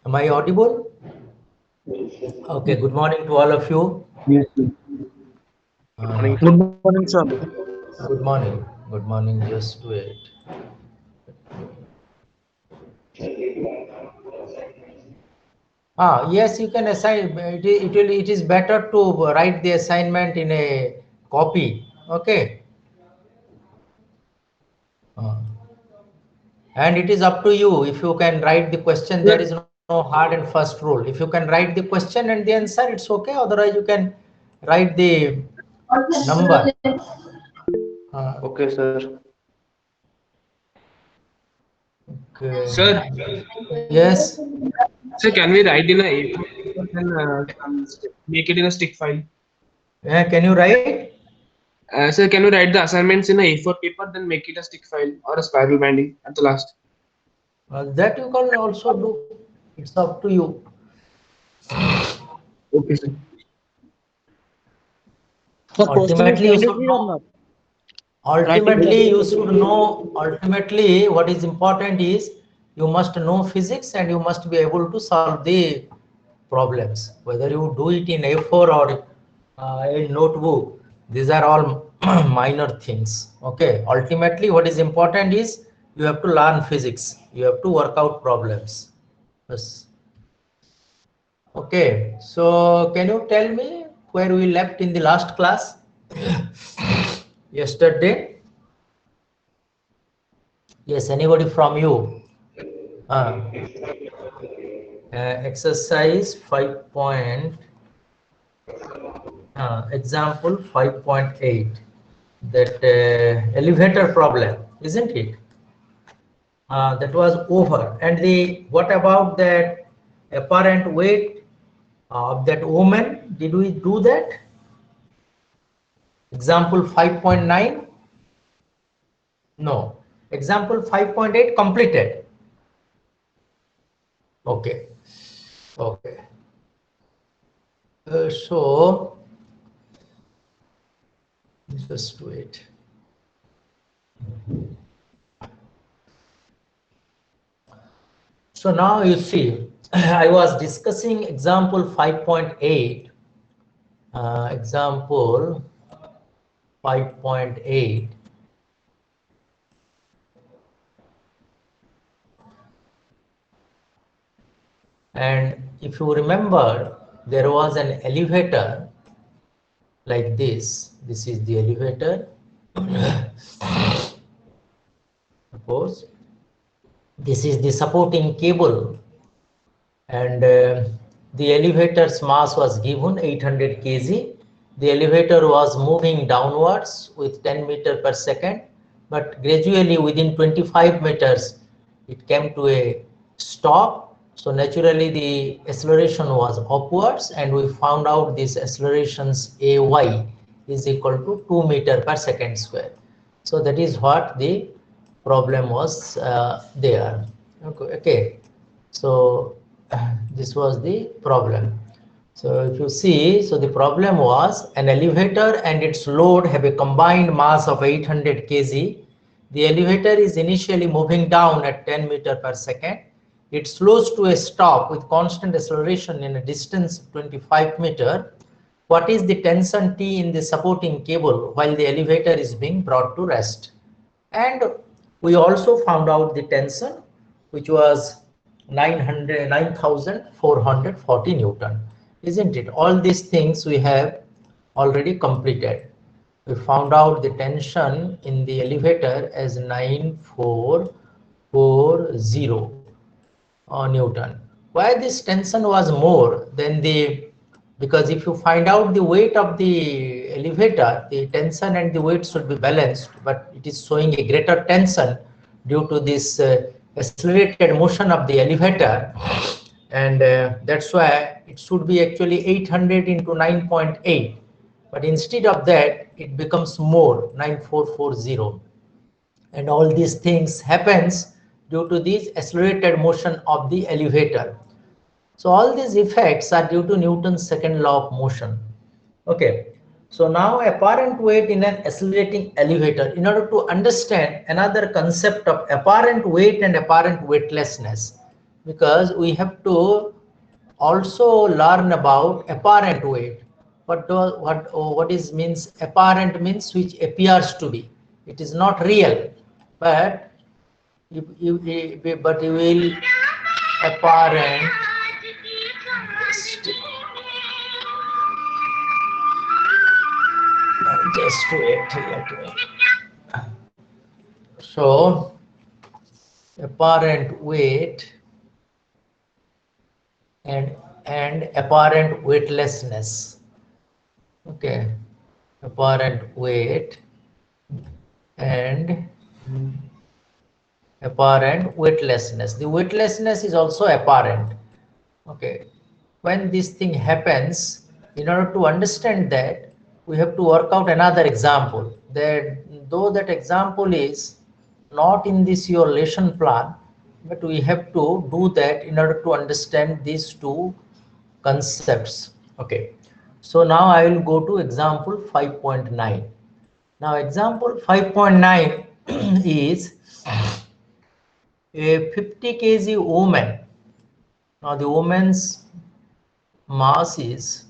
Am I audible? Okay, good morning to all of you. Yes, sir. Uh, Good morning, sir. Good morning. Good morning. Just wait. Yes, you can assign. It is better to write the assignment in a copy. Okay. Uh, and it is up to you if you can write the question. There is no hard and fast rule. If you can write the question and the answer, it's okay. Otherwise, you can write the number. Uh, Okay, sir. okay. Sir, Yes. sir, can we write in a A4 paper and make it in a stick file? Can you write? Sir, can we write the assignments in a A4 paper, then make it a stick file or a spiral binding at the last? That you can also do. It's up to you. Okay, sir. Sir, question is Ultimately, you should mandatory or know. not? Writing test. Ultimately, you should know. Ultimately, what is important is you must know physics and you must be able to solve the problems. Whether you do it in A4 or in notebook, these are all minor things. Okay. Ultimately, what is important is you have to learn physics. You have to work out problems. Yes. Okay, so can you tell me where we left in the last class yesterday? Yes, anybody from you? Uh, Exercise 5 point, example 5.8, that elevator problem, isn't it? That was over. And the what about that apparent weight of that woman? Did we do that? Example 5.9. No. Example 5.8 completed. Okay. Okay. So just wait. So now you see, I was discussing example 5.8. Example 5.8. And if you remember, there was an elevator like this. This is the elevator. Suppose this is the supporting cable, and the elevator's mass was given 800 kg. The elevator was moving downwards with 10 meter per second, but gradually within 25 meters, it came to a stop. So naturally the acceleration was upwards, and we found out this accelerations AY is equal to 2 meter per second square. So that is what the problem was there. Okay. So this was the problem. So if you see, so the problem was an elevator and its load have a combined mass of 800 kg. The elevator is initially moving down at 10 meter per second. It slows to a stop with constant acceleration in a distance of 25 meter. What is the tension T in the supporting cable while the elevator is being brought to rest? And we also found out the tension, which was 9,440 Newton, isn't it? All these things we have already completed. We found out the tension in the elevator as 9,440 Newton. Why this tension was more than the, because if you find out the weight of the elevator, the tension and the weight should be balanced, but it is showing a greater tension due to this accelerated motion of the elevator, and that's why it should be actually 800 into 9.8, but instead of that it becomes more 9,440. And all these things happens due to this accelerated motion of the elevator. So all these effects are due to Newton's second law of motion. Okay. So now apparent weight in an accelerating elevator. In order to understand another concept of apparent weight and apparent weightlessness, because we have to also learn about apparent weight. What is means apparent means which appears to be. It is not real, but you will apparent. Just wait, let me. So apparent weight and apparent weightlessness. Okay, apparent weight and apparent weightlessness. The weightlessness is also apparent. Okay, when this thing happens, in order to understand that, we have to work out another example. That though that example is not in this your lesson plan, but we have to do that in order to understand these two concepts. Okay, so now I will go to example 5.9. Now example 5.9 is a 50 kg woman. Now the woman's mass is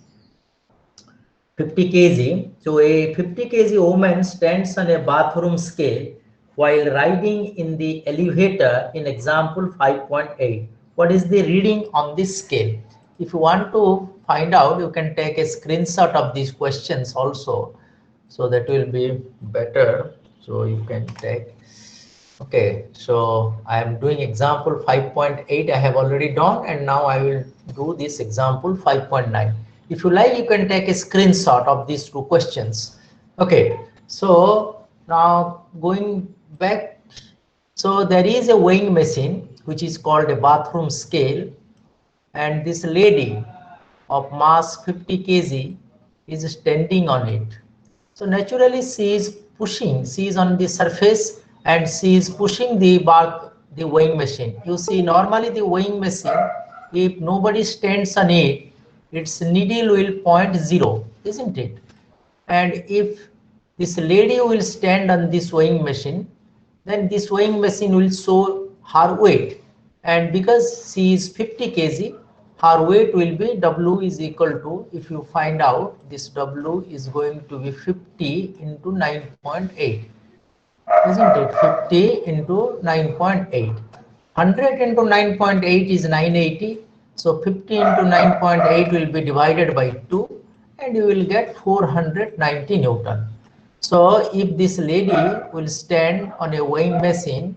50 kg. So a 50 kg woman stands on a bathroom scale while riding in the elevator in example 5.8. What is the reading on this scale? If you want to find out, you can take a screenshot of these questions also. So that will be better. So you can take. Okay, so I am doing example 5.8. I have already done, and now I will do this example 5.9. If you like, you can take a screenshot of these two questions. Okay, so now going back, so there is a weighing machine which is called a bathroom scale, and this lady of mass 50 kg is standing on it. So naturally she is pushing, she is on the surface and she is pushing the weighing machine. You see, normally the weighing machine, if nobody stands on it, its needle will point 0, isn't it? And if this lady will stand on this weighing machine, then this weighing machine will show her weight. And because she is 50 kg, her weight will be W is equal to, if you find out, this W is going to be 50 into 9.8. Isn't it? 50 into 9.8. 100 into 9.8 is 980. So 50 into 9.8 will be divided by 2 and you will get 490 Newton. So if this lady will stand on a weighing machine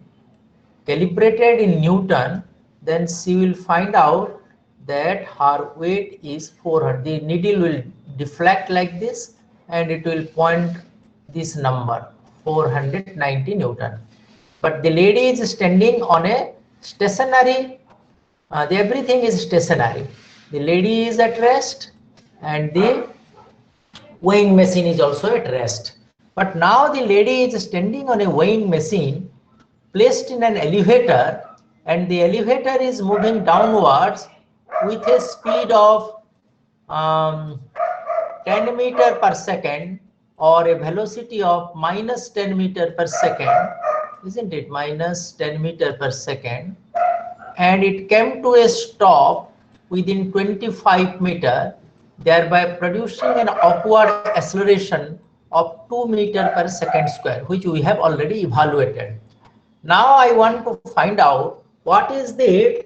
calibrated in Newton, then she will find out that her weight is 400. The needle will deflect like this and it will point this number 490 Newton. But the lady is standing on a stationary, everything is stationary. The lady is at rest and the weighing machine is also at rest. But now the lady is standing on a weighing machine placed in an elevator, and the elevator is moving downwards with a speed of 10 meter per second, or a velocity of minus 10 meter per second, isn't it? Minus 10 meter per second, and it came to a stop within 25 meter, thereby producing an upward acceleration of 2 meter per second square, which we have already evaluated. Now I want to find out what is the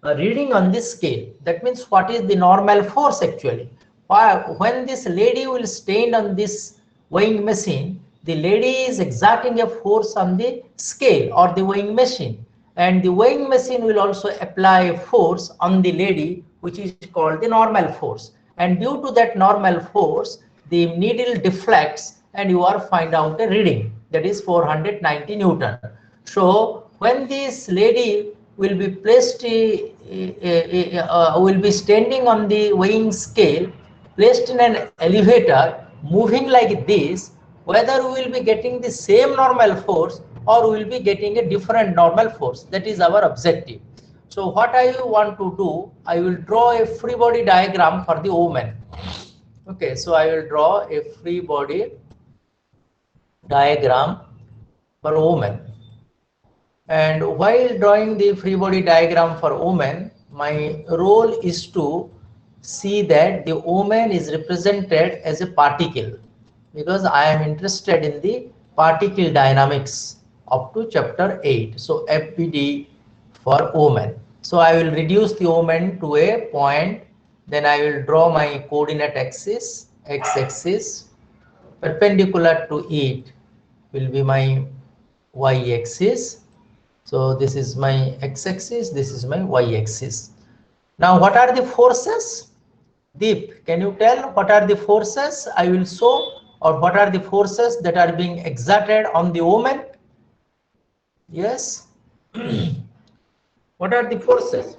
reading on this scale. That means what is the normal force actually. When this lady will stand on this weighing machine, the lady is exerting a force on the scale or the weighing machine, and the weighing machine will also apply a force on the lady, which is called the normal force. And due to that normal force, the needle deflects and you are find out a reading, that is 490 Newton. So when this lady will be placed, will be standing on the weighing scale, placed in an elevator, moving like this, whether we will be getting the same normal force or we will be getting a different normal force. That is our objective. So what I want to do, I will draw a free body diagram for the woman. Okay, so I will draw a free body diagram for woman. And while drawing the free body diagram for woman, my role is to see that the woman is represented as a particle, because I am interested in the particle dynamics up to chapter 8. So FBD for woman. So I will reduce the woman to a point, then I will draw my coordinate axis, x-axis, perpendicular to it will be my y-axis. So this is my x-axis, this is my y-axis. Now what are the forces? Deep, can you tell what are the forces I will show, or what are the forces that are being exerted on the woman? Yes. What are the forces?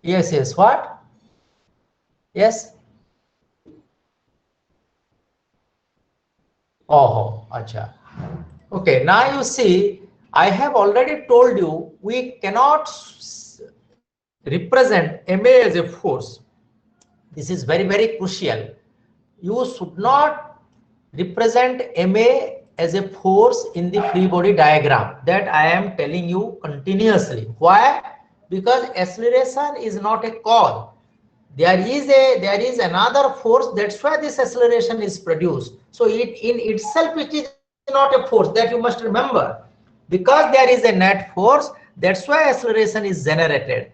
Yes, yes, what? Yes. Oh, acha. Okay, now you see, I have already told you we cannot represent MA as a force. This is very, very crucial. You should not represent MA as a force in the free body diagram. That I am telling you continuously. Why? Because acceleration is not a cause. There is another force. That's why this acceleration is produced. So it in itself it is not a force, that you must remember. Because there is a net force, that's why acceleration is generated.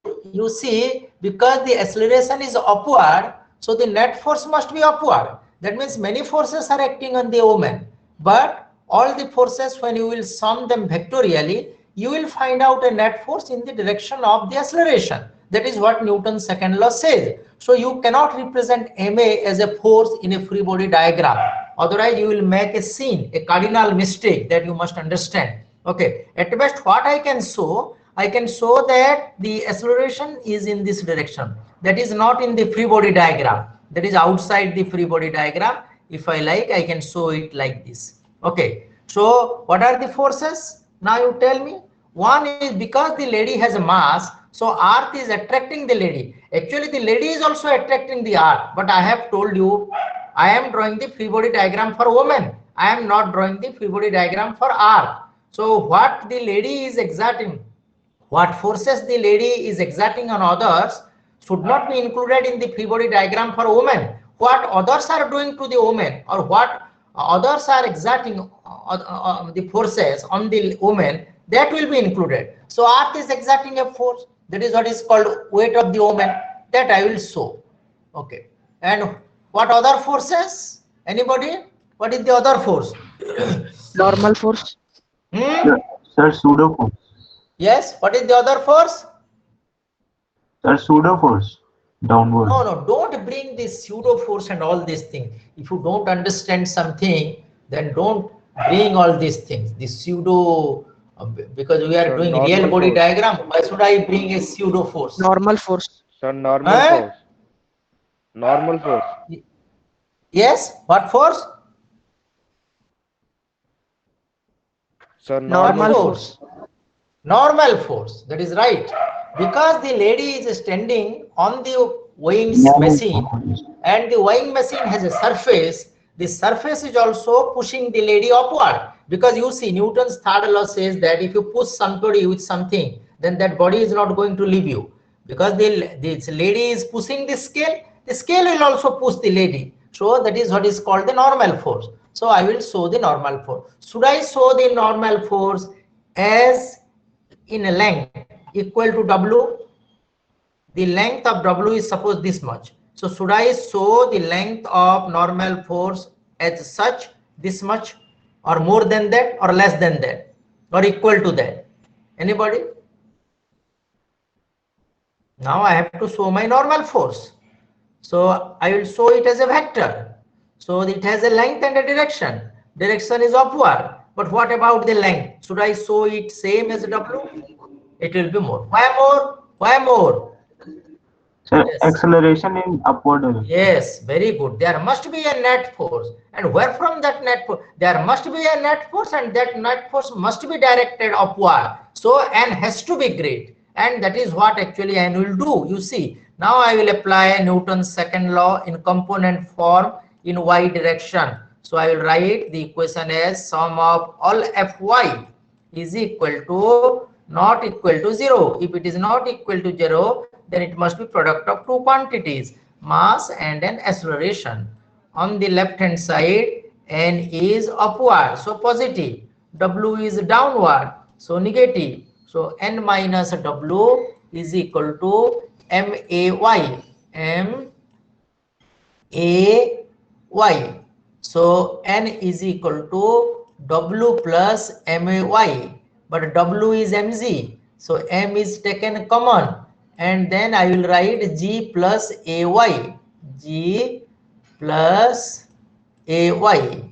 And you see, because the acceleration is upward, so the net force must be upward. That means many forces are acting on the woman, but all the forces, when you will sum them vectorially, you will find out a net force in the direction of the acceleration. That is what Newton's second law says. So you cannot represent MA as a force in a free body diagram. Otherwise, you will make a scene, a cardinal mistake that you must understand. Okay, at best, what I can show that the acceleration is in this direction. That is not in the free body diagram. That is outside the free body diagram. If I like, I can show it like this. Okay, so what are the forces? Now you tell me. One is because the lady has a mass, so earth is attracting the lady. Actually, the lady is also attracting the earth, but I have told you I am drawing the free body diagram for women. I am not drawing the free body diagram for earth. So what the lady is exerting, what forces the lady is exerting on others should not be included in the free body diagram for women. What others are doing to the woman, or what others are exerting the forces on the woman, that will be included. So earth is exerting a force, that is what is called weight of the woman, that I will show. Okay, and what other forces? Anybody? What is the other force? Normal force. Sir, pseudo force. Yes, what is the other force? Sir, pseudo force. Downward. No, don't bring this pseudo force and all these things. If you don't understand something, then don't bring all these things. The pseudo, because we are So doing normal real body force. diagram. Why should I bring a pseudo force? Normal force. So normal Huh? force. Normal force. Yes, what force? So Normal What force. Normal force, that is right. Because the lady is standing on the weighing machine, and the weighing machine has a surface, the surface is also pushing the lady upward. Because you see, Newton's third law says that if you push somebody with something, then that body is not going to leave you. Because this lady is pushing the scale will also push the lady. So that is what is called the normal force. So I will show the normal force. Should I show the normal force as in a length equal to W? The length of W is suppose this much. So should I show the length of normal force as such, this much, or more than that, or less than that, or equal to that? Anybody? Now I have to show my normal force. So I will show it as a vector. So it has a length and a direction. Direction is upward. But what about the length? Should I show it same as W? It will be more. Why more? Why more? Sir, Yes. acceleration in upward direction. Yes, very good. There must be a net force. And where from that net force? There must be a net force, and that net force must be directed upward. So N has to be great. And that is what actually N will do. You see, now I will apply Newton's second law in component form in y direction. So I will write the equation as sum of all Fy is equal to not equal to 0. If it is not equal to 0, then it must be product of two quantities, mass and an acceleration. On the left hand side, n is upward, so positive. W is downward, so negative. So n minus W is equal to MAY. MAY. So n is equal to W plus MAY, but W is mg, so m is taken common, and then I will write G plus AY, G plus AY,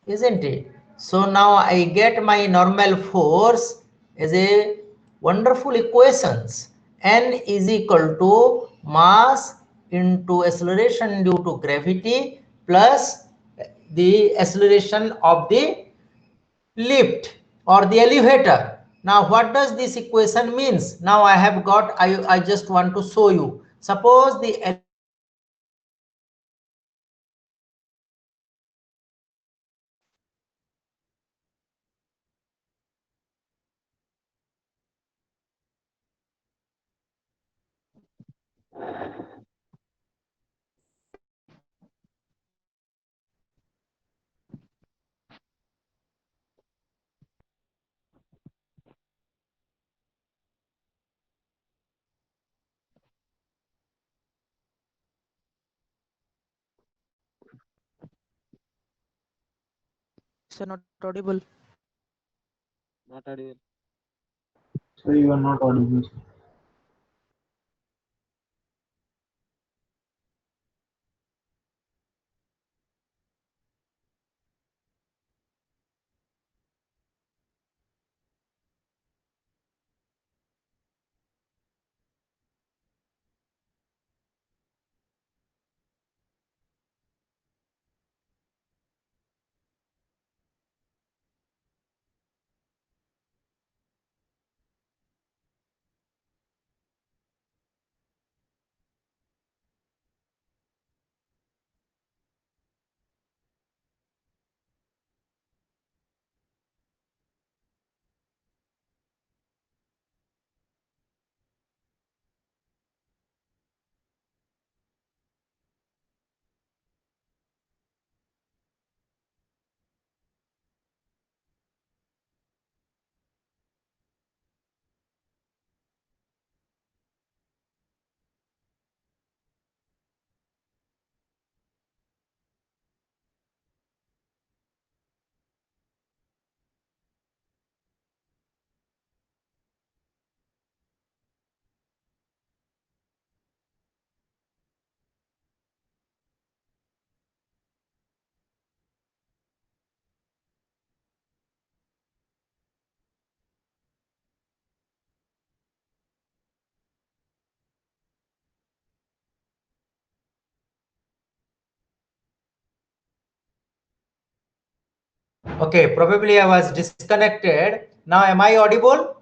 isn't it? So now I get my normal force as a wonderful equations. N is equal to mass into acceleration due to gravity plus the acceleration of the lift or the elevator. Now what does this equation means? Now I have got, I just want to show you. Suppose the Sir, not audible. Not audible. Sir, you are not audible. okay, probably I was disconnected. Now am I audible?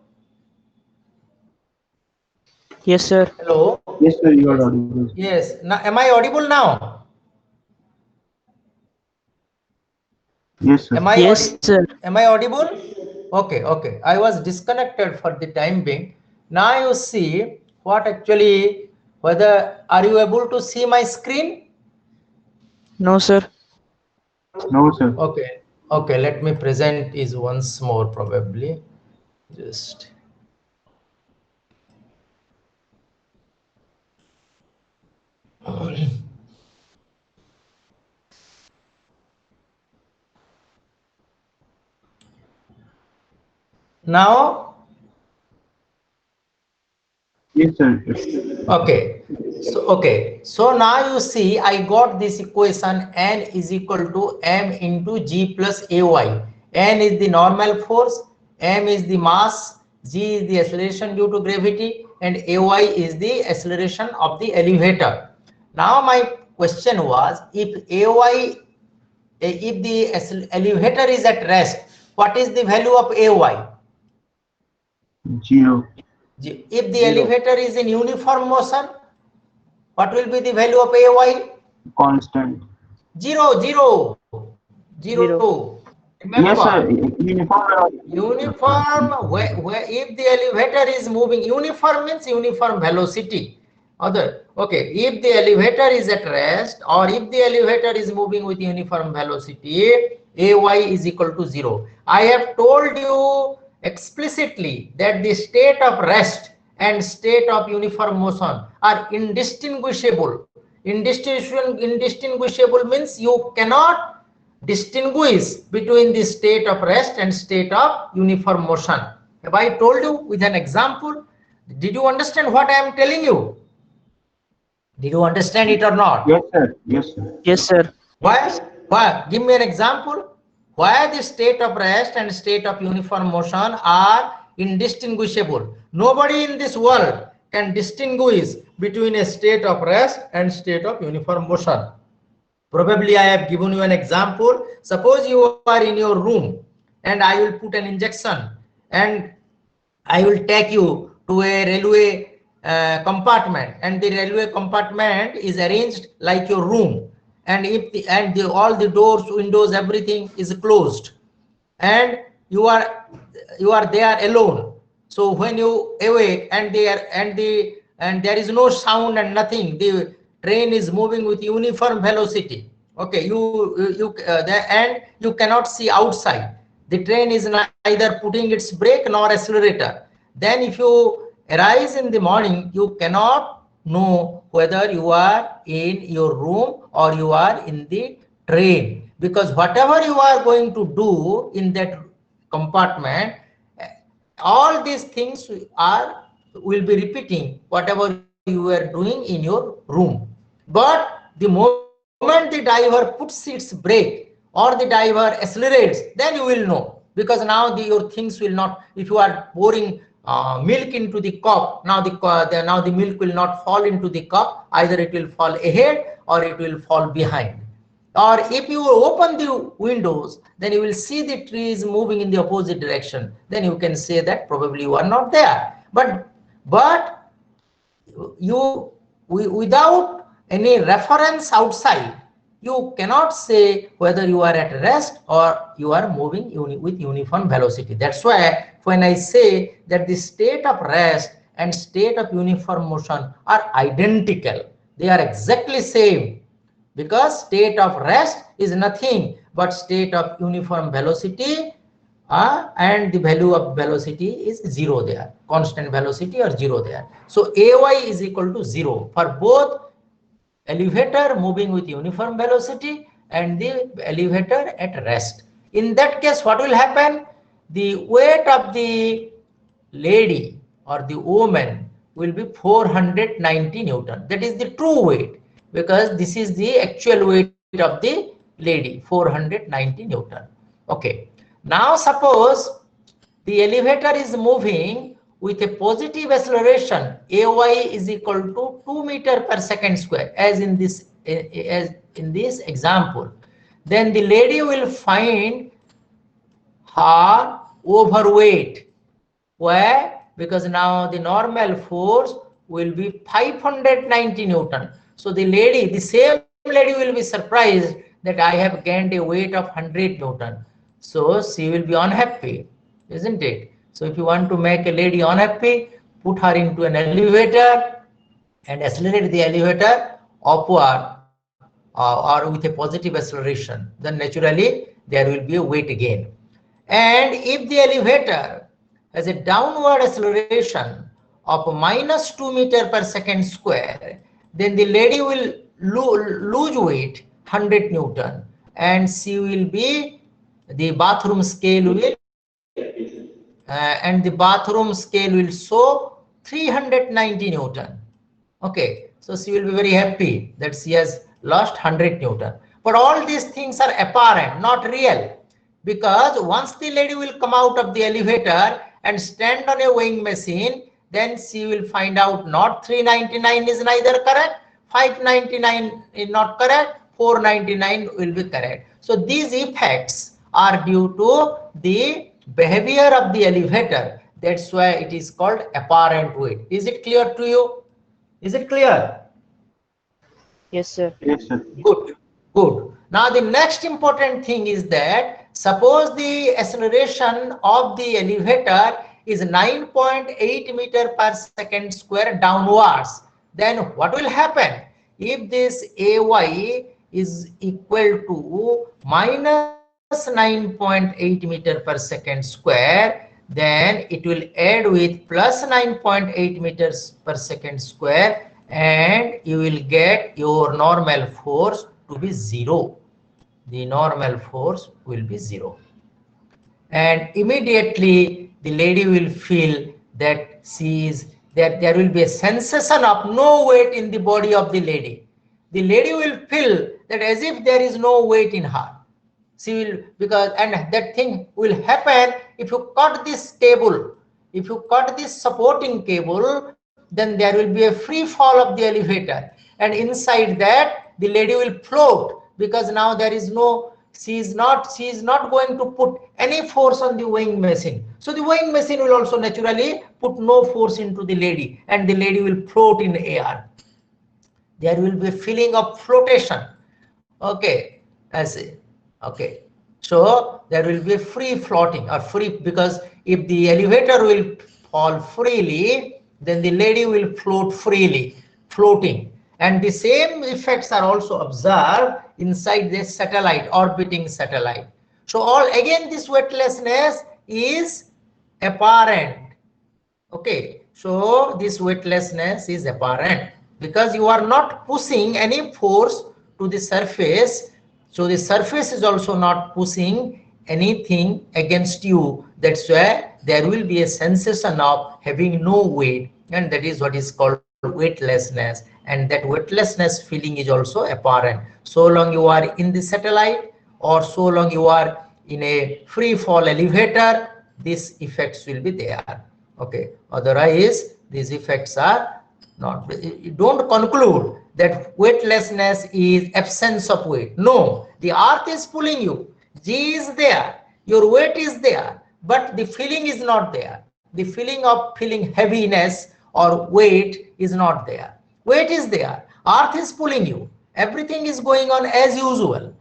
Yes, sir. Hello? Yes, sir, you are Yes. audible. Yes. Now am I audible now? Yes, sir. Am I Yes, sir. am I audible? Okay, okay. I was disconnected for the time being. Now you see what actually, whether are you able to see my screen? No, sir. No, sir. Okay, okay. Let me present is once more probably. Just now. Yes, sir. Okay, so now you see I got this equation n is equal to m into g plus ay. N is the normal force, m is the mass, g is the acceleration due to gravity, and ay is the acceleration of the elevator. Now my question was, if ay, if the elevator is at rest, what is the value of ay? 0. If the 0. elevator is in uniform motion, what will be the value of ay? Constant. Zero, zero, zero. Remember, Yes, sir. Uniform. uniform, where if the elevator is moving, uniform means uniform velocity. Okay, if the elevator is at rest or if the elevator is moving with uniform velocity, ay is equal to 0. I have told you explicitly that the state of rest and state of uniform motion are indistinguishable. Indistinguishable means you cannot distinguish between the state of rest and state of uniform motion. Have I told you with an example? Did you understand what I am telling you? Did you understand it or not? Yes, sir. Yes, sir. Yes, sir. Why? Why? Give me an example. Why the state of rest and state of uniform motion are indistinguishable? Nobody in this world can distinguish between a state of rest and state of uniform motion. Probably I have given you an example. Suppose you are in your room and I will put an injection and I will take you to a railway compartment, and the railway compartment is arranged like your room, and all the doors, windows, everything is closed, and you are there alone. So when you awake and there is no sound and nothing, the train is moving with uniform velocity. Okay, and you cannot see outside. The train is neither putting its brake nor accelerator. Then if you arise in the morning, you cannot know whether you are in your room or you are in the train, because whatever you are going to do in that compartment, all these things will be repeating whatever you were doing in your room. But the moment the driver puts its brake or the driver accelerates, then you will know, because now your things will not, if you are pouring milk into the cup, now the milk will not fall into the cup, either it will fall ahead or it will fall behind. Or if you open the windows, then you will see the trees moving in the opposite direction. Then you can say that probably you are not there. But without any reference outside, you cannot say whether you are at rest or you are moving with uniform velocity. That's why when I say that the state of rest and state of uniform motion are identical, they are exactly same, because state of rest is nothing but state of uniform velocity, and the value of velocity is 0 there, constant velocity or 0 there. So ay is equal to 0 for both elevator moving with uniform velocity and the elevator at rest. In that case, what will happen? The weight of the lady or the woman will be 490 Newton. That is the true weight, because this is the actual weight of the lady, 490 Newton. Okay. Now suppose the elevator is moving with a positive acceleration, ay is equal to 2 meter per second square, as in this example. Then the lady will find her overweight. Why? Because now the normal force will be 590 Newton. So the same lady will be surprised that I have gained a weight of 100 Newton. So she will be unhappy, isn't it? So if you want to make a lady unhappy, put her into an elevator and accelerate the elevator upward or with a positive acceleration. Then naturally there will be a weight gain. And if the elevator has a downward acceleration of -2 meter per second square, then the lady will lose weight 100 Newton, and she will be, the bathroom scale will show 390 Newton. Okay, so she will be very happy that she has lost 100 Newton. But all these things are apparent, not real, because once the lady will come out of the elevator and stand on a weighing machine, then she will find out not 399 is neither correct, 599 is not correct, 499 will be correct. So these effects are due to the behavior of the elevator. That's why it is called apparent weight. Is it clear to you? Is it clear? Yes, sir. Yes, sir. Good, good. Now the next important thing is that suppose the acceleration of the elevator is 9.8 meter per second square downwards, then what will happen? If this AY is equal to minus 9.8 meter per second square, then it will add with plus 9.8 meters per second square, and you will get your normal force to be 0. The normal force will be 0. And immediately the lady will feel that there will be a sensation of no weight in the body of the lady. The lady will feel that as if there is no weight in her. She will, and that thing will happen if you cut this cable. If you cut this supporting cable, then there will be a free fall of the elevator, and inside that the lady will float, because now there is no, she is not going to put any force on the weighing machine. So the weighing machine will also naturally put no force into the lady, and the lady will float in air. There will be a feeling of flotation. Okay, okay, so there will be a free floating or free, because if the elevator will fall freely, then the lady will float freely, floating. And the same effects are also observed inside the satellite, orbiting satellite. So all again this weightlessness is apparent. Okay, so this weightlessness is apparent because you are not pushing any force to the surface. So the surface is also not pushing anything against you. That's why there will be a sensation of having no weight, and that is what is called weightlessness. And that weightlessness feeling is also apparent so long you are in the satellite, or so long you are in a free fall elevator. These effects will be there. Okay, otherwise these effects are not. Don't conclude that weightlessness is absence of weight. No, the earth is pulling you, G is there, your weight is there, but the feeling is not there. The feeling of feeling heaviness or weight is not there. Weight is there, earth is pulling you, everything is going on as usual,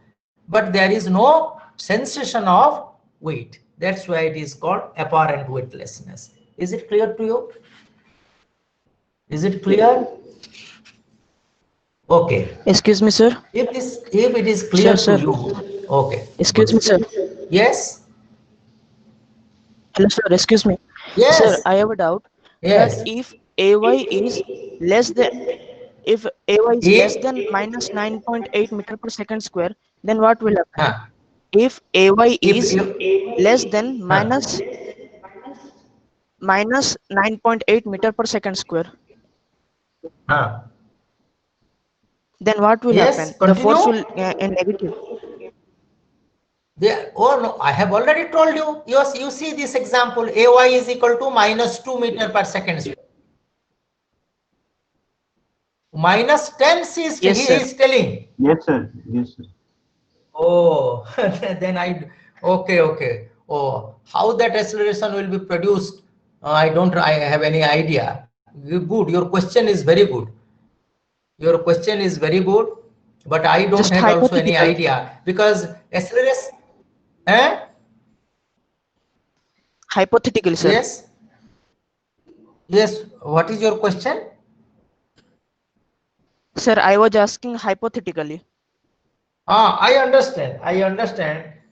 but there is no sensation of weight. That's why it is called apparent weightlessness. Is it clear to you? Is it clear? Okay. Excuse me, sir. If it is clear Sir, to you, okay. Excuse me, sir. Yes. Hello, sir. Excuse me. Yes. Sir, I have a doubt. Yes. That if AY is less than less than minus 9.8 meter per second square, then what will happen? Huh. If AY is If less than minus 9.8 meter per second square, huh. then what will Yes, happen? The force will continue. negative. Oh no, I have already told you. Yes, you see this example, AY is equal to minus 2 meter per second square. Minus 10 he is telling. Yes, sir. Yes, sir. Oh, then okay. Oh, how that acceleration will be produced? I have any idea. Good, your question is very good. Your question is very good, but I don't Just have also any hypothetical. idea, because acceleration. Eh? Hypothetically, sir. Yes. Yes. What is your question? Sir, I was asking hypothetically. I understand.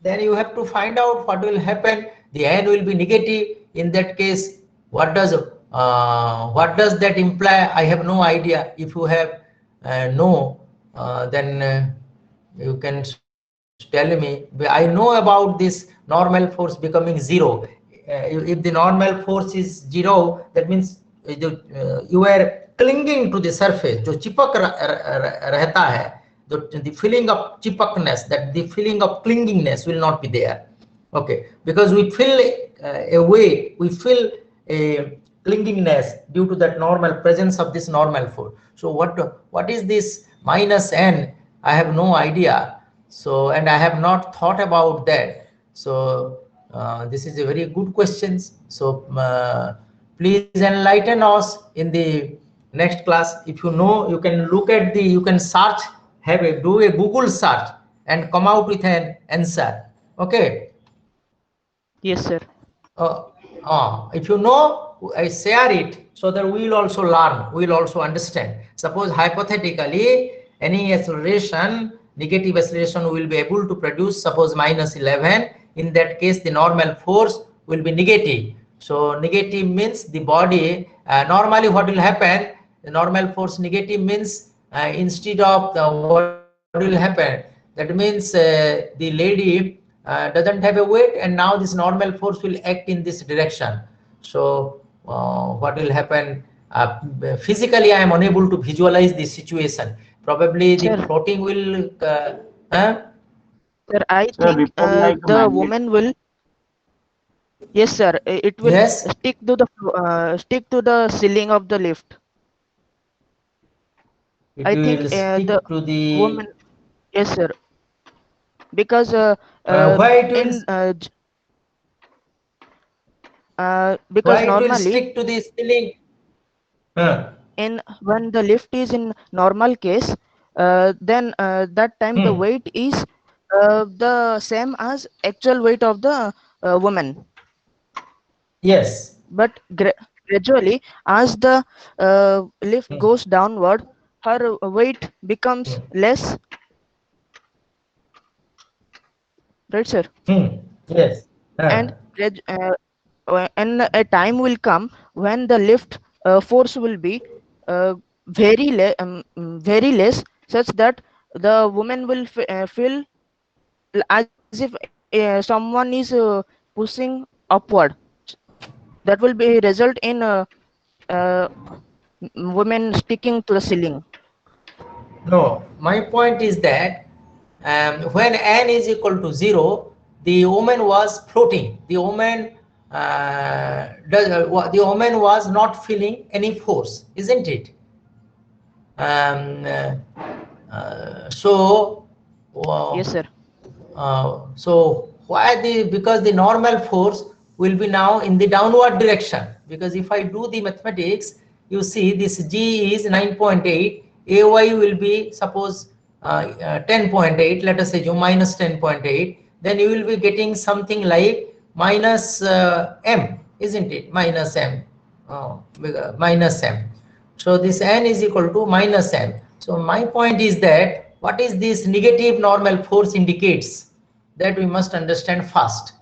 Then you have to find out what will happen. The n will be negative. In that case, what does that imply? I have no idea. If you have then you can tell me. I know about this normal force becoming 0. If the normal force is 0, that means you are clinging to the surface. जो चिपक रहता है, the feeling of chipakness, that the feeling of clingingness will not be there. Okay, because we feel a weight, we feel a clingingness due to that normal presence of this normal force. So what is this minus n? I have no idea. So, and I have not thought about that. So this is a very good question. So please enlighten us in the next class. If you know, you can look at you can search, do a Google search and come out with an answer. Okay. Yes, sir. If you know, I share it so that we will also learn, we will also understand. Suppose hypothetically any acceleration, negative acceleration will be able to produce suppose -11. In that case, the normal force will be negative. So negative means the body, normally what will happen, the normal force negative means instead of what will happen, that means the lady doesn't have a weight, and now this normal force will act in this direction. So what will happen, physically I am unable to visualize this situation. Probably the Sir. floating will Sir, I Sir, think report like a the magnet. woman will. Yes, sir. It will yes, stick to the ceiling of the lift. it I think will stick the to the woman. Yes, sir. Because why it will in why because it will normally stick to the ceiling. in when the lift is in normal case, then that time the weight is the same as actual weight of the woman. Yes. But gradually, as the lift goes downward, her weight becomes less. Right, sir? Yes. And a time will come when the lift force will be uh, very less, such that the woman will feel as if someone is pushing upward. That will be result in uh, women sticking to the ceiling. No, my point is that when n is equal to 0, the woman was floating. The woman the woman was not feeling any force, isn't it? So Yes, sir. so why because the normal force will be now in the downward direction, because if I do the mathematics, you see this G is 9.8, AY will be suppose 10.8, let us say minus 10.8, then you will be getting something like minus M, isn't it? Minus M, minus M. So this n is equal to minus m. So my point is that what is this negative normal force indicates, that we must understand first.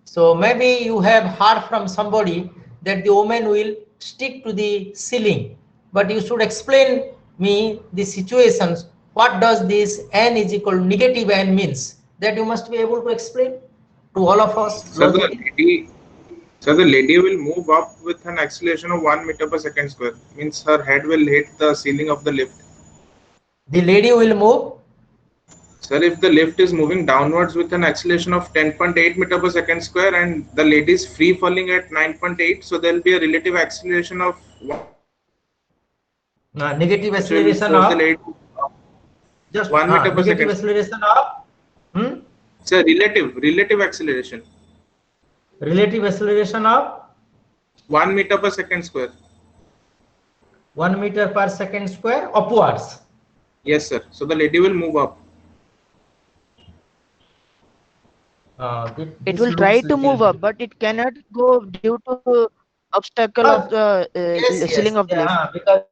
So maybe you have heard from somebody that the woman will stick to the ceiling, but you should explain me the situations. What does this n is equal to negative n means? That you must be able to explain to all of us. So the lady will move up with an acceleration of 1 meter per second square. Means her head will hit the ceiling of the lift. The lady will move. Sir, if the lift is moving downwards with an acceleration of 10.8 meter per second square and the lady is free falling at 9.8, so there will be a relative acceleration of Negative which will acceleration force the of lady just 1 meter per negative second. acceleration of Sir, relative acceleration. Relative acceleration of 1 meter per second square. 1 meter per second square upwards. Yes, sir. So the lady will move up. It will try to move up, but it cannot go due to obstacle of the yes, ceiling of the lift. because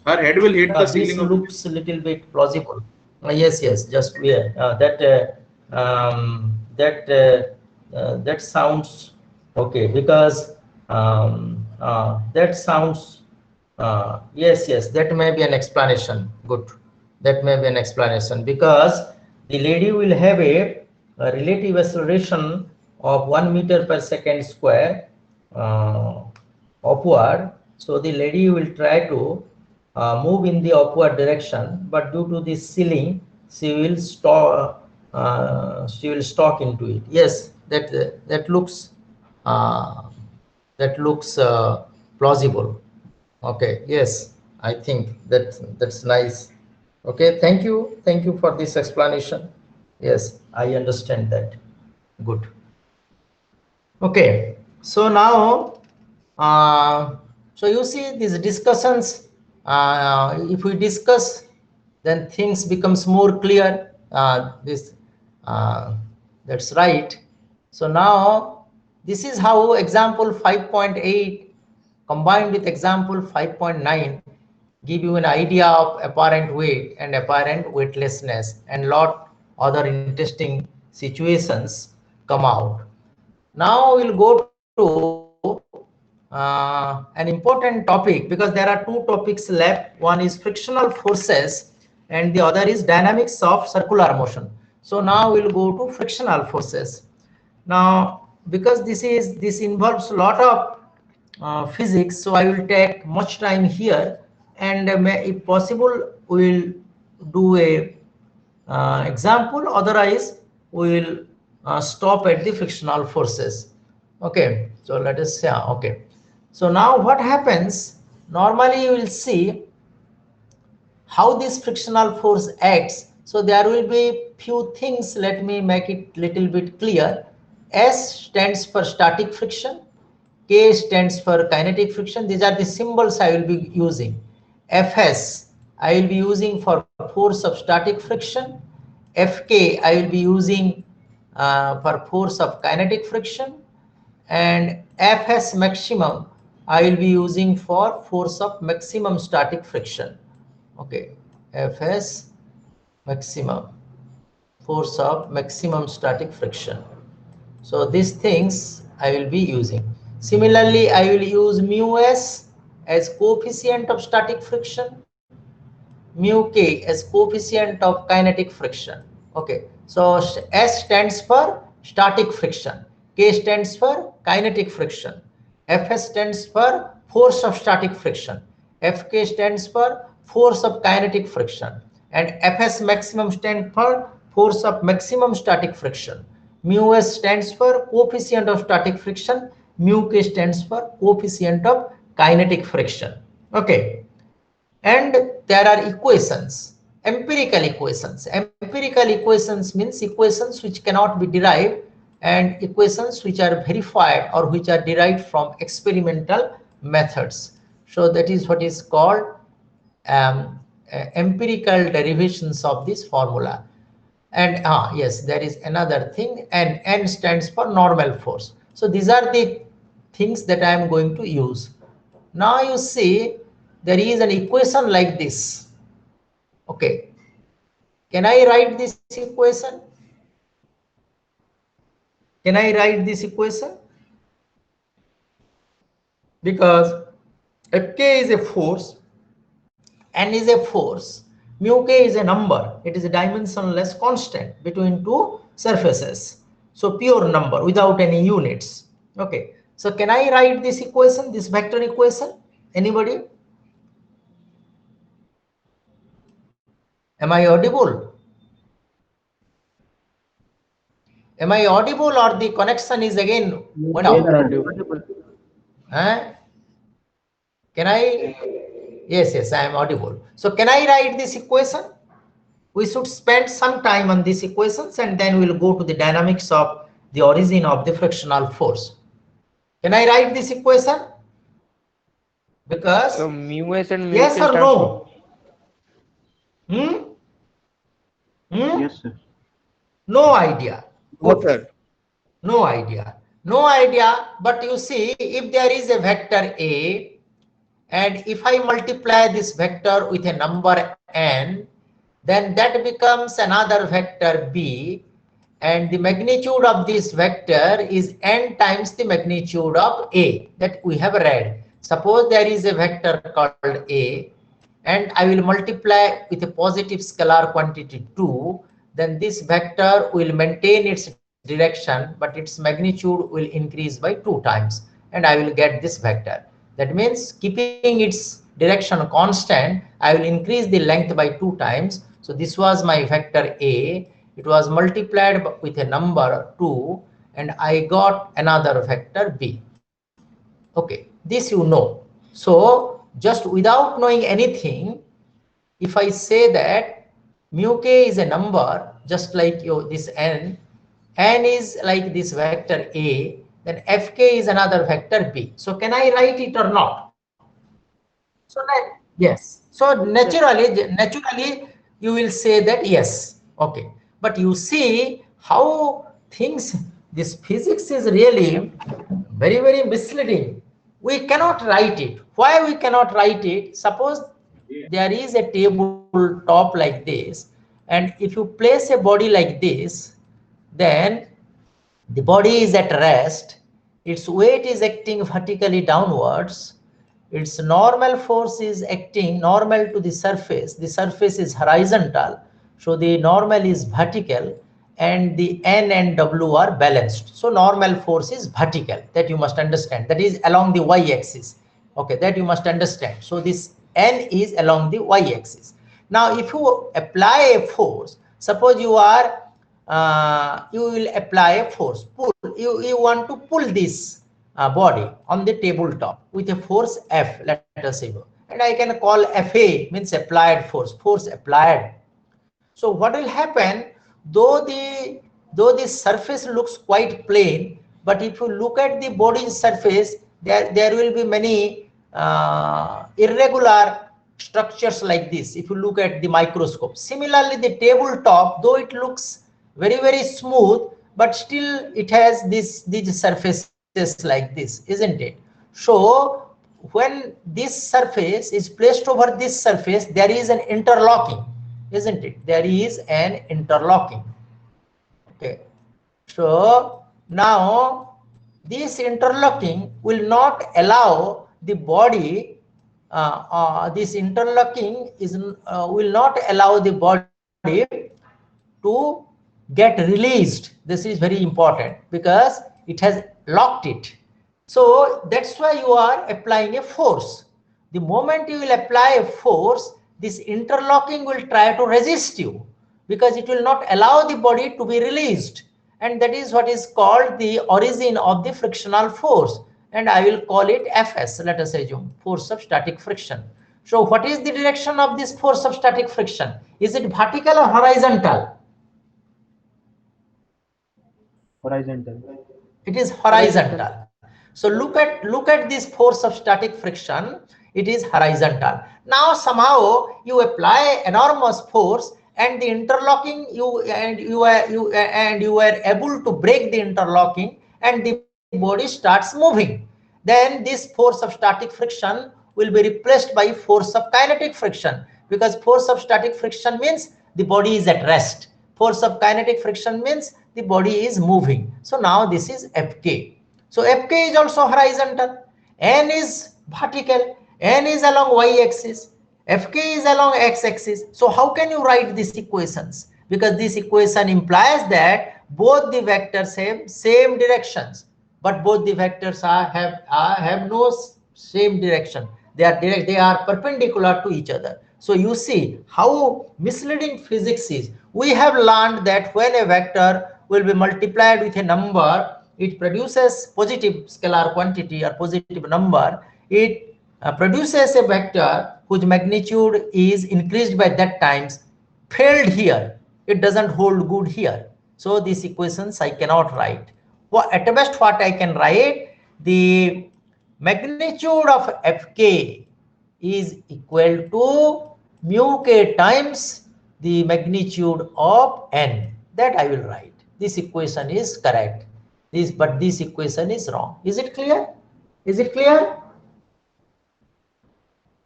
Her head will hit the this ceiling of the lift. looks a little bit plausible. Yes, just that sounds okay, because that sounds yes, that may be an explanation. Good, that may be an explanation, because the lady will have a relative acceleration of 1 meter per second square upward. So the lady will try to move in the upward direction, but due to this ceiling, she will stalk into it. Yes, that looks plausible. Okay, yes, I think that's nice. Okay, thank you for this explanation. Yes, I understand that. Good. Okay, so now so you see these discussions, if we discuss, then things becomes more clear. this that's right. So now this is how example 5.8 combined with example 5.9 give you an idea of apparent weight and apparent weightlessness, and lot other interesting situations come out. Now we'll go to an important topic, because there are two topics left. One is frictional forces and the other is dynamics of circular motion. So now we'll go to frictional forces. Now, because this involves a lot of physics, so I will take much time here, and if possible we will do a example, otherwise we will stop at the frictional forces. Okay, so let us say, okay, so now what happens, normally you will see how this frictional force acts. So there will be few things, let me make it little bit clear. S stands for static friction, K stands for kinetic friction. These are the symbols I will be using. Fs I will be using for force of static friction. Fk I will be using for force of kinetic friction, and Fs maximum I will be using for force of maximum static friction. Okay, Fs maximum, force of maximum static friction. So these things I will be using. Similarly, I will use mu s as coefficient of static friction, mu k as coefficient of kinetic friction. Okay, so S stands for static friction, K stands for kinetic friction, Fs stands for force of static friction, Fk stands for force of kinetic friction, and Fs maximum stands for force of maximum static friction. Mu s stands for coefficient of static friction, mu k stands for coefficient of kinetic friction. Okay, and there are equations, empirical equations. Empirical equations means equations which cannot be derived, and equations which are verified or which are derived from experimental methods. So that is what is called empirical derivations of this formula. And yes, there is another thing, and N stands for normal force. So these are the things that I am going to use. Now you see there is an equation like this. Okay, can I write this equation? Can I write this equation? Because Fk is a force, N is a force, mu k is a number. It is a dimensionless constant between two surfaces. So pure number without any units. Okay, so can I write this equation, this vector equation? Anybody? Am I audible? Am I audible, or the connection is again went out? Huh? Can I? Yes, yes, I am audible. So can I write this equation? We should spend some time on these equations, and then we'll go to the dynamics of the origin of the frictional force. Can I write this equation? Because So mu s and mu yes k or stands no? Yes, sir. No idea. for Good. sir. No idea. No idea. But you see, if there is a vector A, and if I multiply this vector with a number n, then that becomes another vector B, and the magnitude of this vector is n times the magnitude of A that we have read. Suppose there is a vector called A, and I will multiply with a positive scalar quantity 2, then this vector will maintain its direction, but its magnitude will increase by 2 times, and I will get this vector. That means keeping its direction constant, I will increase the length by 2 times. So this was my vector A. It was multiplied with a number 2, and I got another vector B. Okay, this you know. So just without knowing anything, if I say that mu k is a number, just like this n is like this vector A, then fk is another vector B. So can I write it or not? So yes. So naturally you will say that yes. Okay. But you see how things, this physics is really very, very misleading. We cannot write it. Why we cannot write it? Suppose there is a table top like this, and if you place a body like this, then the body is at rest, its weight is acting vertically downwards, its normal force is acting normal to the surface is horizontal, so the normal is vertical, and the N and W are balanced. So normal force is vertical, that you must understand, that is along the y-axis. Okay, that you must understand. So this N is along the y-axis. Now if you apply a force, suppose you are you will apply a force, pull, you want to pull this body on the tabletop with a force F, let us say, and I can call FA, means applied force applied. So what will happen, though the surface looks quite plain, but if you look at the body's surface, there will be many irregular structures like this if you look at the microscope. Similarly, the tabletop, though it looks very, very smooth, but still it has these surfaces like this, isn't it? So when this surface is placed over this surface, there is an interlocking, isn't it? There is an interlocking. Okay, so now this interlocking will not allow the body, this interlocking is will not allow the body to get released. This is very important because it has locked it. So that's why you are applying a force. The moment you will apply a force, this interlocking will try to resist you because it will not allow the body to be released. And that is what is called the origin of the frictional force. And I will call it Fs, let us assume, force of static friction. So what is the direction of this force of static friction? Is it vertical or horizontal? Horizontal. It is horizontal. So look at this force of static friction. It is horizontal. Now somehow you apply enormous force, and the interlocking you were able to break the interlocking, and the body starts moving. Then this force of static friction will be replaced by force of kinetic friction, because force of static friction means the body is at rest. Force of kinetic friction means the body is moving. So now this is Fk. So Fk is also horizontal, N is vertical, N is along y-axis, Fk is along x-axis. So how can you write these equations? Because this equation implies that both the vectors have same directions, but both the vectors have no same direction. They are perpendicular to each other. So you see how misleading physics is. We have learned that when a vector will be multiplied with a number, it produces positive scalar quantity or positive number. It produces a vector whose magnitude is increased by that times, failed here. It doesn't hold good here. So these equations I cannot write. Well, at best what I can write, the magnitude of Fk is equal to mu k times the magnitude of n. That I will write. This equation is correct. But this equation is wrong. Is it clear? Is it clear?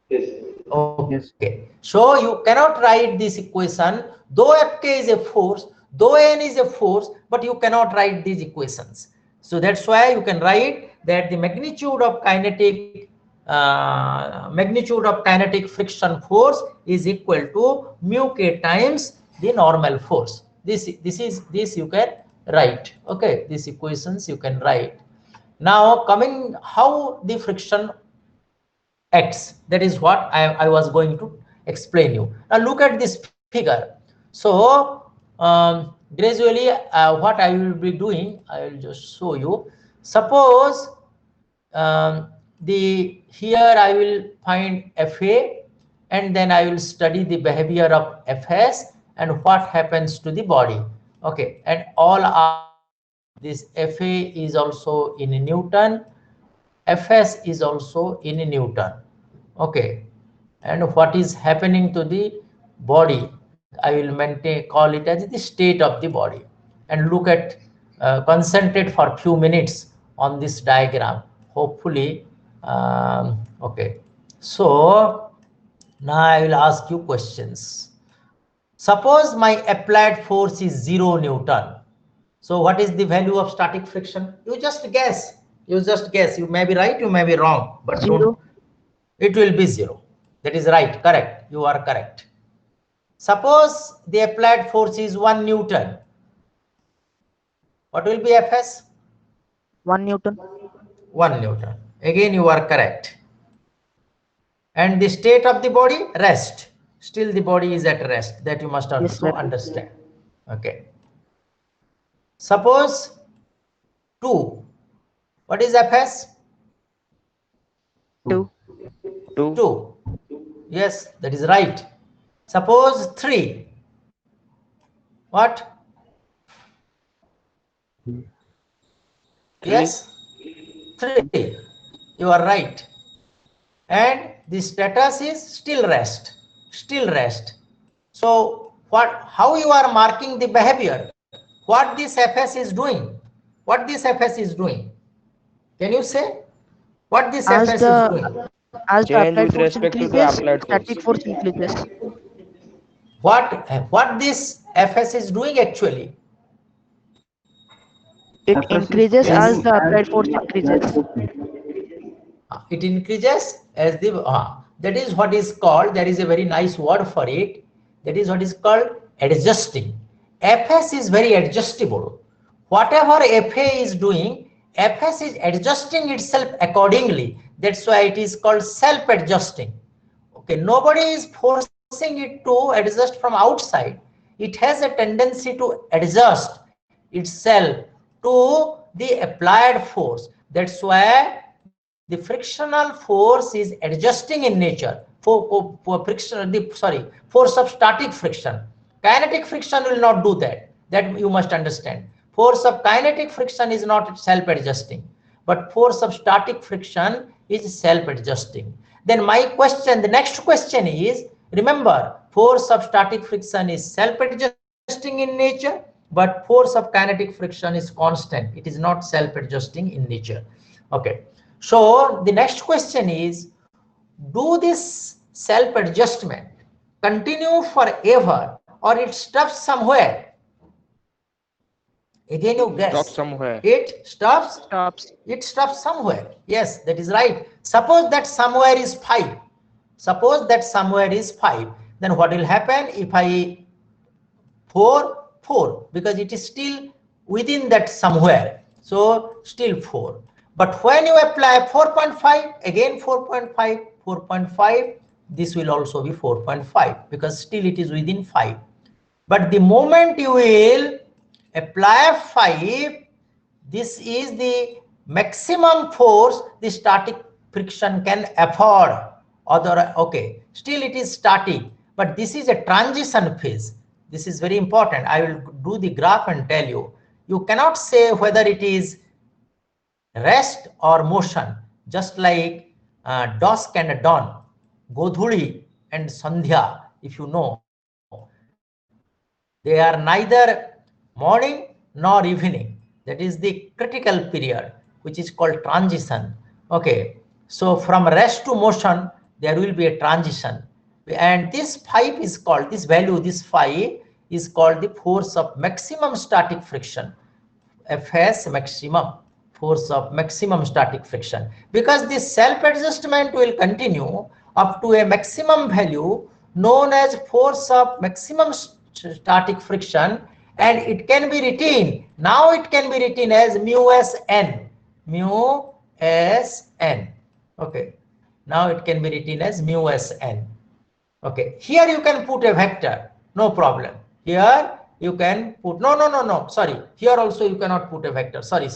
Yes. Okay. So you cannot write this equation, though Fk is a force, though N is a force, but you cannot write these equations. So that's why you can write that the magnitude of kinetic friction force is equal to mu k times the normal force. This you can write. Okay, these equations you can write. Now coming how the friction acts, that is what I was going to explain you. Now look at this figure. So gradually what I will be doing, I will just show you. Suppose here I will find Fa, and then I will study the behavior of Fs and what happens to the body. Okay, and all are this Fa is also in Newton, Fs is also in Newton. Okay, and what is happening to the body, I will call it as the state of the body, and look at, concentrate for few minutes on this diagram. Hopefully, okay. So now I will ask you questions. Suppose my applied force is 0 Newton. So what is the value of static friction? You just guess. You just guess. You may be right, you may be wrong, but 0. don't. It will be 0. That is right. Correct. You are correct. Suppose the applied force is 1 Newton. What will be Fs? 1 Newton. 1 Newton. Again, you are correct. And the state of the body? Rest. Still the body is at rest. That you must also understand. Okay. Suppose 2. What is Fs? 2. 2. Yes, that is right. Suppose 3. What? Yes, 3. You are right. And the status is still rest. Still rest. So how you are marking the behavior? What this Fs is doing? What this Fs is doing? Can you say? What this As Fs is the doing? as the Change applied with force respect to the increases, applied static force. force increases. What this Fs is doing actually? It Fs is increases Yes. as the applied force increases. It increases as the that is what is called, there is a very nice word for it, that is what is called adjusting. Fs is very adjustable. Whatever Fa is doing, Fs is adjusting itself accordingly. That's why it is called self-adjusting. Okay, nobody is forcing it to adjust from outside. It has a tendency to adjust itself to the applied force. That's why the frictional force is adjusting in nature. For friction, force of static friction. Kinetic friction will not do that. That you must understand. Force of kinetic friction is not self-adjusting, but force of static friction is self-adjusting. Then my question, the next question is, remember, force of static friction is self-adjusting in nature, but force of kinetic friction is constant. It is not self-adjusting in nature. Okay. So the next question is, do this self-adjustment continue forever or it stops somewhere? Again, you guess. Stop somewhere. It stops. Stops. It stops somewhere. Yes, that is right. Suppose that somewhere is 5. Suppose that somewhere is 5. Then what will happen if I 4, because it is still within that somewhere. So still 4. But when you apply 4.5, again 4.5, 4.5, this will also be 4.5 because still it is within 5. But the moment you will apply 5, this is the maximum force the static friction can afford. Okay, still it is static, but this is a transition phase. This is very important. I will do the graph and tell you. You cannot say whether it is rest or motion, just like dusk and dawn, Godhuli and Sandhya, if you know. They are neither morning nor evening. That is the critical period, which is called transition. Okay, so from rest to motion, there will be a transition. And this 5 is called, this value, this 5 is called the force of maximum static friction. Fs maximum, force of maximum static friction, because this self-adjustment will continue up to a maximum value known as force of maximum static friction, and it can be written, now it can be written as mu s n, mu s n. Okay, now it can be written as mu s n. Okay, here you can put a vector, no problem. Here you can put, no, sorry, here also you cannot put a vector, sorry,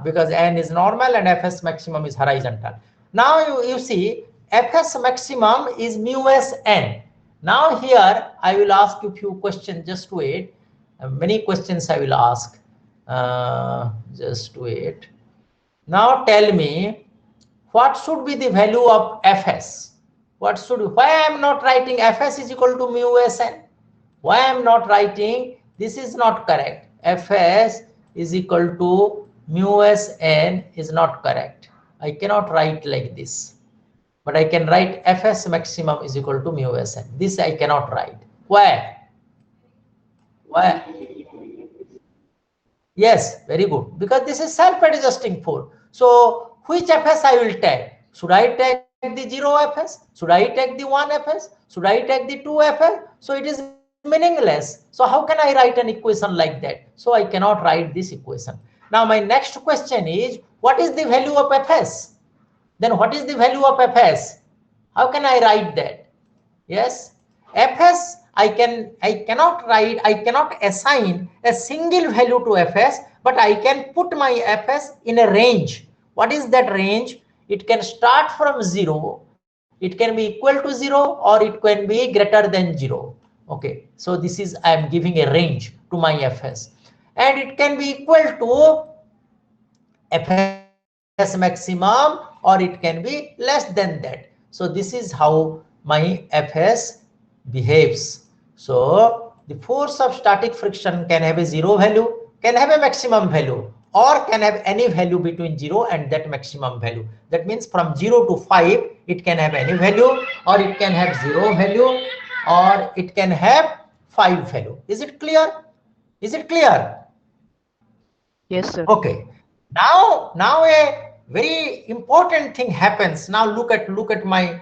because n is normal and Fs maximum is horizontal. Now you see Fs maximum is mu s n. Now here I will ask you few questions, just wait. Many questions I will ask, just wait. Now tell me, what should be the value of Fs? Why I am not writing Fs is equal to mu s n? Why I am not writing? This is not correct. Fs is equal to mu s n is not correct. I cannot write like this, but I can write Fs maximum is equal to mu s n. This I cannot write. Why? Why? Yes, very good. Because this is self-adjusting force. So which Fs I will take? Should I take the 0 Fs? Should I take the 1 Fs? Should I take the 2 Fs? So it is meaningless. So how can I write an equation like that? So I cannot write this equation. Now my next question is, what is the value of Fs? Then what is the value of Fs? How can I write that? Yes, Fs I cannot write, I cannot assign a single value to Fs, but I can put my Fs in a range. What is that range? It can start from 0, it can be equal to 0, or it can be greater than 0. Okay, so this is, I am giving a range to my Fs, and it can be equal to Fs maximum, or it can be less than that. So this is how my Fs behaves. So the force of static friction can have a 0 value, can have a maximum value, or can have any value between 0 and that maximum value. That means from 0 to 5, it can have any value, or it can have 0 value, or it can have 5 value. Is it clear? Is it clear? Yes, sir. Okay. Now a very important thing happens. Now look at my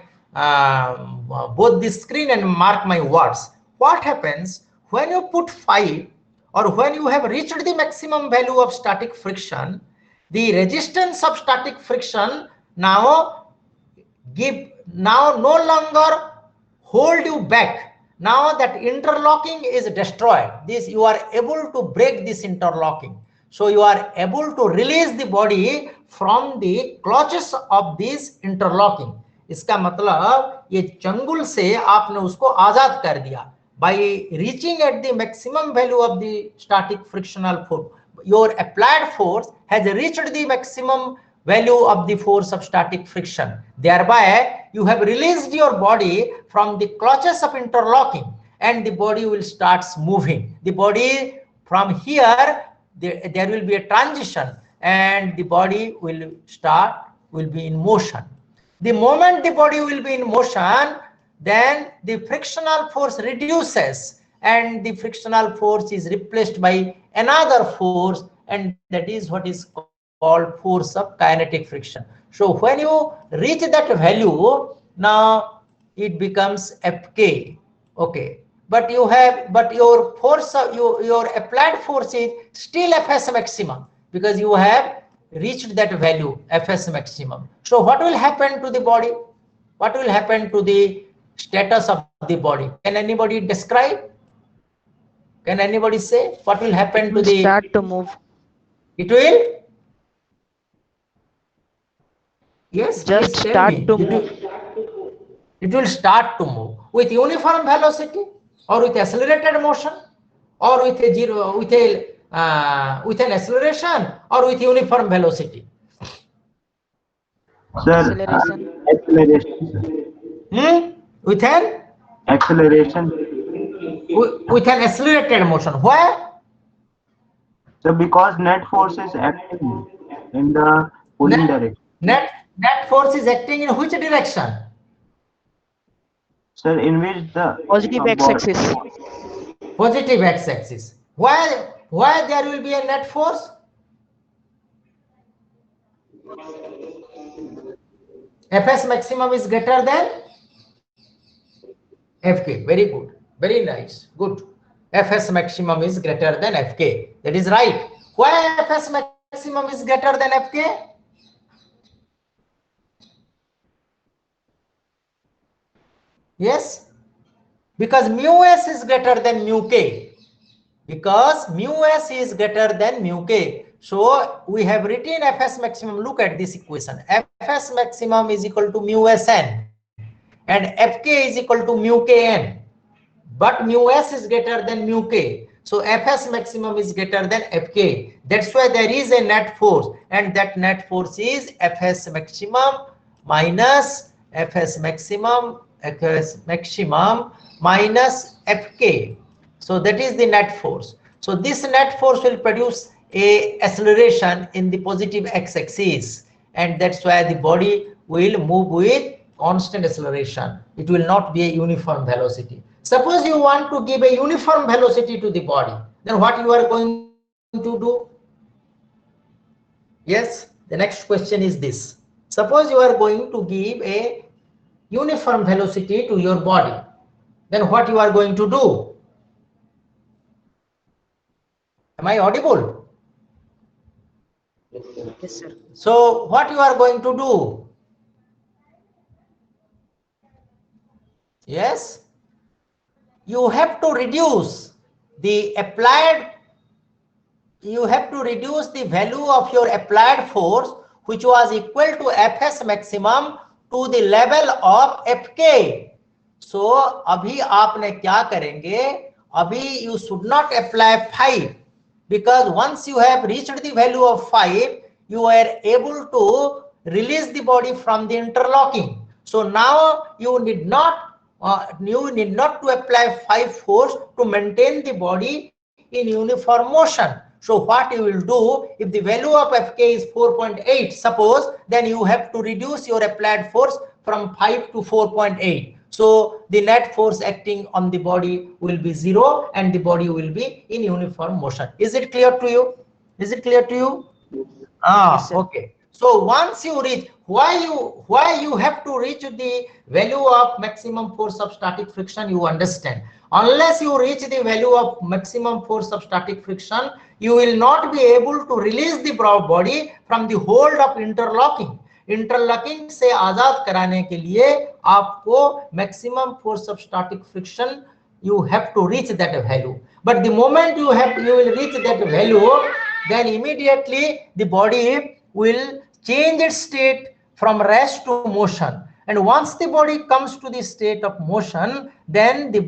both the screen and mark my words. What happens when you put 5, or when you have reached the maximum value of static friction? The resistance of static friction now no longer hold you back. Now that interlocking is destroyed. This, you are able to break this interlocking. So you are able to release the body from the clutches of this interlocking. इसका मतलब ये चंगुल से आपने उसको आजाद कर दिया. By reaching at the maximum value of the static frictional force, your applied force has reached the maximum value of the force of static friction. Thereby, you have released your body from the clutches of interlocking, and the body will start moving. The body from here, there will be a transition, and the body will be in motion. The moment the body will be in motion, then the frictional force reduces, and the frictional force is replaced by another force, and that is what is called force of kinetic friction. So when you reach that value, now it becomes Fk. Okay, but your force of your applied force is still Fs maximum, because you have reached that value, Fs maximum. So what will happen to the body? What will happen to the status of the body? Can anybody describe? Can anybody say what will happen to the? Start to move. It will. Yes. Just start to move. It will start to move with uniform velocity, or with accelerated motion, or with an acceleration, or with uniform velocity. Sir, Acceleration. acceleration. With an Acceleration. with an accelerated motion. Why? So because net force is acting in the pulling direction. Net force is acting in which direction? Sir, in which the Positive x-axis. Positive x-axis. Why there will be a net force? Fs maximum is greater than Fk. Very good. Very nice. Good. Fs maximum is greater than Fk. That is right. Why Fs maximum is greater than Fk? Yes. Because mu s is greater than mu k. Because mu s is greater than mu k. So we have written Fs maximum. Look at this equation. Fs maximum is equal to mu Sn, and Fk is equal to mu Kn. But mu s is greater than mu k. So Fs maximum is greater than Fk. That's why there is a net force, and that net force is Fs maximum minus Fs maximum minus Fk. So that is the net force. So this net force will produce a acceleration in the positive x-axis, and that's why the body will move with constant acceleration. It will not be a uniform velocity. Suppose you want to give a uniform velocity to the body, then what you are going to do? Yes, the next question is this. Suppose you are going to give a uniform velocity to your body, then what you are going to do? Am I audible? Yes, sir. So what you are going to do? Yes, you have to reduce the value of your applied force, which was equal to Fs maximum, to the level of Fk. So अभी आपने क्या करेंगे? अभी you should not apply 5, because once you have reached the value of 5, you are able to release the body from the interlocking. So now you need not to apply 5 force to maintain the body in uniform motion. So what you will do, if the value of Fk is 4.8, suppose, then you have to reduce your applied force from 5 to 4.8. So the net force acting on the body will be 0 and the body will be in uniform motion. Is it clear to you? Is it clear to you? Yes, sir. Okay. So once you reach, why you have to reach the value of maximum force of static friction, you understand. Unless you reach the value of maximum force of static friction, you will not be able to release the body from the hold of interlocking. Interlocking से आजाद कराने के लिए आपको maximum force of static friction you have to reach that value. But the moment you will reach that value, then immediately the body will change its state from rest to motion. And once the body comes to the state of motion, then the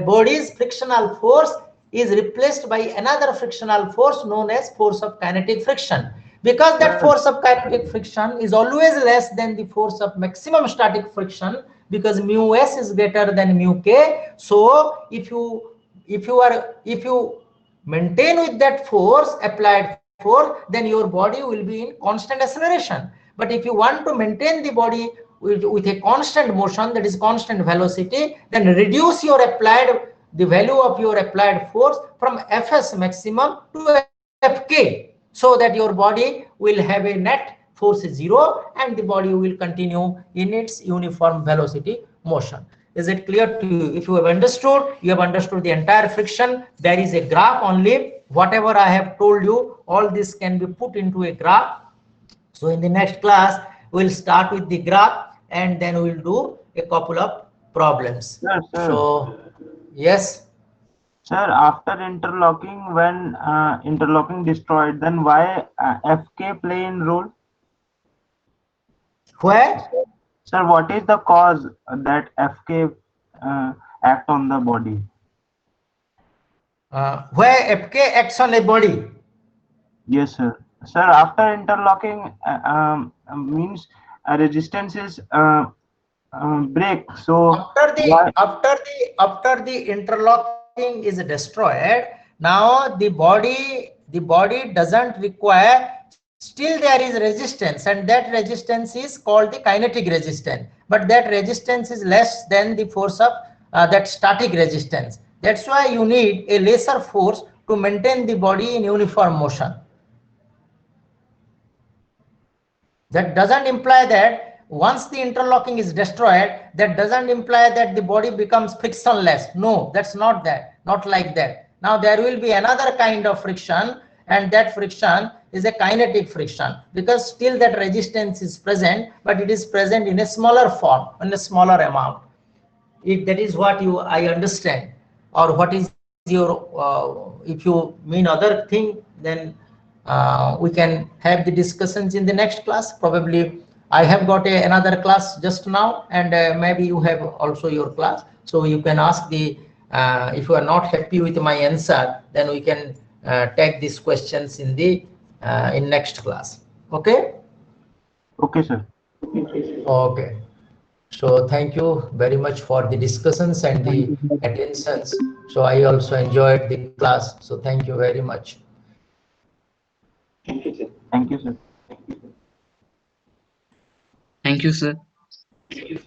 body's frictional force is replaced by another frictional force known as force of kinetic friction. Because that force of kinetic friction is always less than the force of maximum static friction, because mu s is greater than mu k. So if you maintain with that force, applied force, then your body will be in constant acceleration. But if you want to maintain the body with a constant motion, that is constant velocity, then reduce the value of your applied force from Fs maximum to Fk, so that your body will have a net force 0 and the body will continue in its uniform velocity motion. Is it clear to you? If you have understood the entire friction. There is a graph only. Whatever I have told you, all this can be put into a graph. So in the next class, we'll start with the graph and then we'll do a couple of problems. Yes, sir. So, yes. Sir, after interlocking, when interlocking destroyed, then why Fk play in role? Where? Sir, what is the cause that Fk act on the body? Where Fk acts on a body? Yes, sir. Sir, after interlocking means resistance is break. So after the interlocking is destroyed, now the body doesn't require. Still there is resistance, and that resistance is called the kinetic resistance, but that resistance is less than the force of that static resistance. That's why you need a lesser force to maintain the body in uniform motion. That doesn't imply that once the interlocking is destroyed, that doesn't imply that the body becomes frictionless. No, that's not like that. Now there will be another kind of friction, and that friction is a kinetic friction, because still that resistance is present, but it is present in a smaller form, in a smaller amount. If that is what I understand, or what is your if you mean other thing, then we can have the discussions in the next class. Probably I have got another class just now, and maybe you have also your class, so you can ask the if you are not happy with my answer, then we can take these questions in the in next class. Okay. Okay, sir. Okay. So thank you very much for the discussions and the attentions. So I also enjoyed the class. So thank you very much. Thank you, sir. Thank you, sir.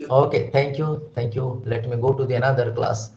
Okay, thank you. Thank you. Let me go to the another class.